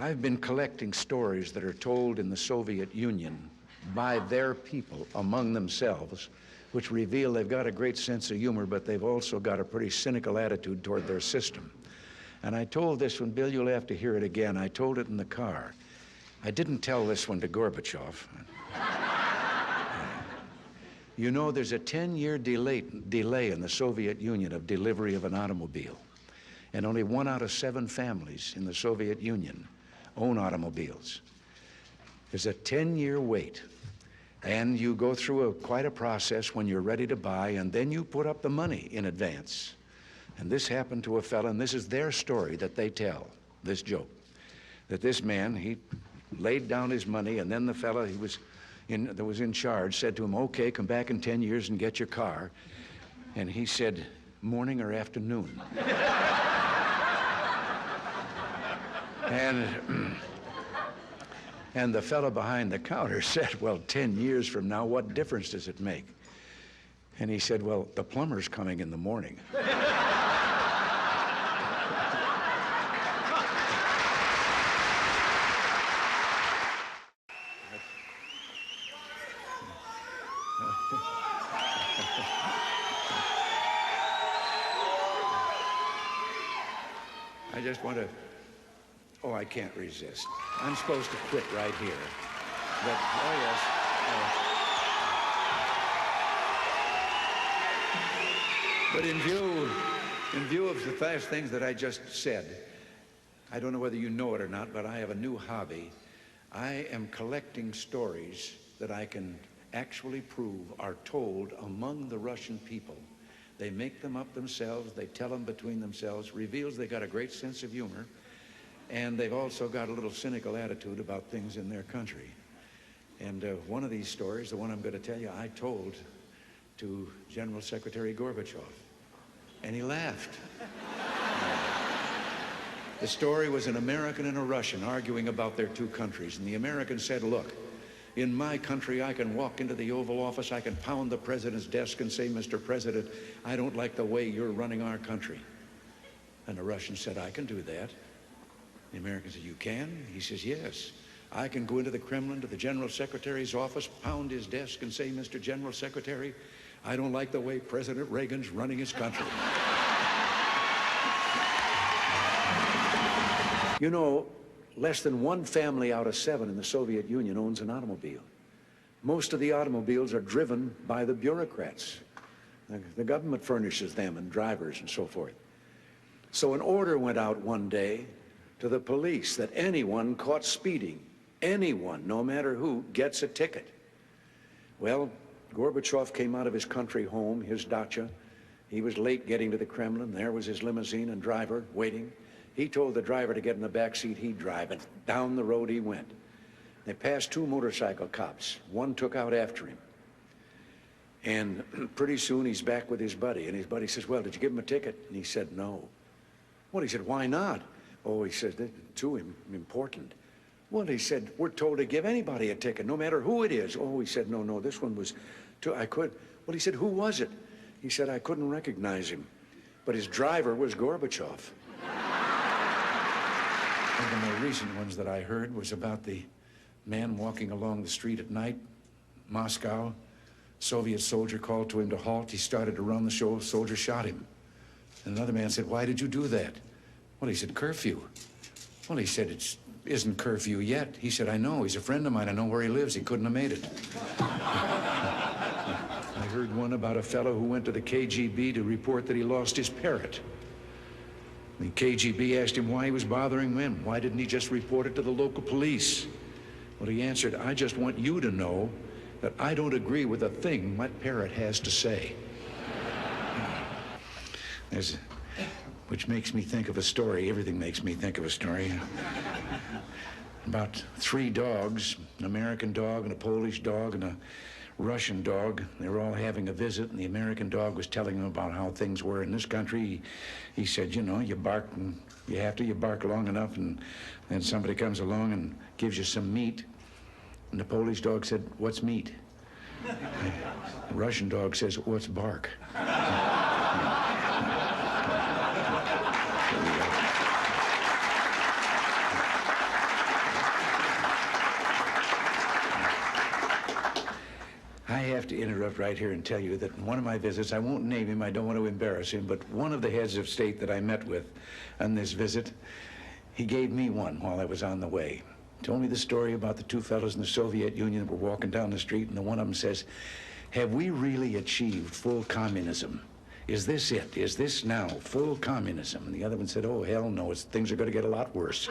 I've been collecting stories that are told in the Soviet Union by their people among themselves, which reveal they've got a great sense of humor, but they've also got a pretty cynical attitude toward their system. And I told this one, Bill, you'll have to hear it again. I told it in the car. I didn't tell this one to Gorbachev. You know, there's a 10-year delay in the Soviet Union of delivery of an automobile. And only 1 out of 7 families in the Soviet Union own automobiles. There's a 10-year wait. And you go through quite a process when you're ready to buy, and then you put up the money in advance. And this happened to a fella, and this is their story that they tell, this joke, that this man, he laid down his money, and then the fella that was in charge said to him, okay, come back in 10 years and get your car. And he said, morning or afternoon? And the fellow behind the counter said, well, 10 years from now, what difference does it make? And he said, well, the plumber's coming in the morning. I just want to, oh, I can't resist. I'm supposed to quit right here. But, oh yes. But in view of the 5 things that I just said, I don't know whether you know it or not, but I have a new hobby. I am collecting stories that I can actually prove are told among the Russian people. They make them up themselves, they tell them between themselves, reveals they got a great sense of humor, and they've also got a little cynical attitude about things in their country. And one of these stories, the one I'm going to tell you, I told to General Secretary Gorbachev, and he laughed. The story was an American and a Russian arguing about their 2 countries, and the American said, look, in my country, I can walk into the Oval Office, I can pound the president's desk and say, Mr. President, I don't like the way you're running our country. And the Russian said, I can do that. The American said, you can? He says, yes. I can go into the Kremlin, to the General Secretary's office, pound his desk and say, Mr. General Secretary, I don't like the way President Reagan's running his country. You know, less than 1 family out of 7 in the Soviet Union owns an automobile. Most of the automobiles are driven by the bureaucrats. The government furnishes them and drivers and so forth. So an order went out one day to the police that anyone caught speeding, anyone, no matter who, gets a ticket. Well, Gorbachev came out of his country home, his dacha. He was late getting to the Kremlin. There was his limousine and driver waiting. He told the driver to get in the back seat, he'd drive, and down the road he went. They passed 2 motorcycle cops. One took out after him. And pretty soon he's back with his buddy, and his buddy says, well, did you give him a ticket? And he said, no. Well, he said, why not? Oh, he said, too important. Well, he said, we're told to give anybody a ticket, no matter who it is. Oh, he said, no, this one was too, I could. Well, he said, who was it? He said, I couldn't recognize him, but his driver was Gorbachev. One of the more recent ones that I heard was about the man walking along the street at night, Moscow. Soviet soldier called to him to halt. He started to run. The soldier shot him. And another man said, why did you do that? Well, he said, curfew. Well, he said, it isn't curfew yet. He said, I know. He's a friend of mine. I know where he lives. He couldn't have made it. I heard one about a fellow who went to the KGB to report that he lost his parrot. The KGB asked him why he was bothering them. Why didn't he just report it to the local police? Well, he answered, I just want you to know that I don't agree with a thing my parrot has to say. Which makes me think of a story. Everything makes me think of a story. About 3 dogs, an American dog and a Polish dog and a Russian dog. They were all having a visit, and the American dog was telling them about how things were in this country. He said, you know, you bark, and you bark long enough, and then somebody comes along and gives you some meat. And the Polish dog said, what's meat? The Russian dog says, what's bark? interrupt right here and tell you that in one of my visits, I won't name him, I don't want to embarrass him, but one of the heads of state that I met with on this visit, he gave me one while I was on the way. Told me the story about the two fellows in the Soviet Union that were walking down the street, and the one of them says, "Have we really achieved full communism? Is this it? Is this now full communism?" And the other one said, "Oh, hell no, things are going to get a lot worse."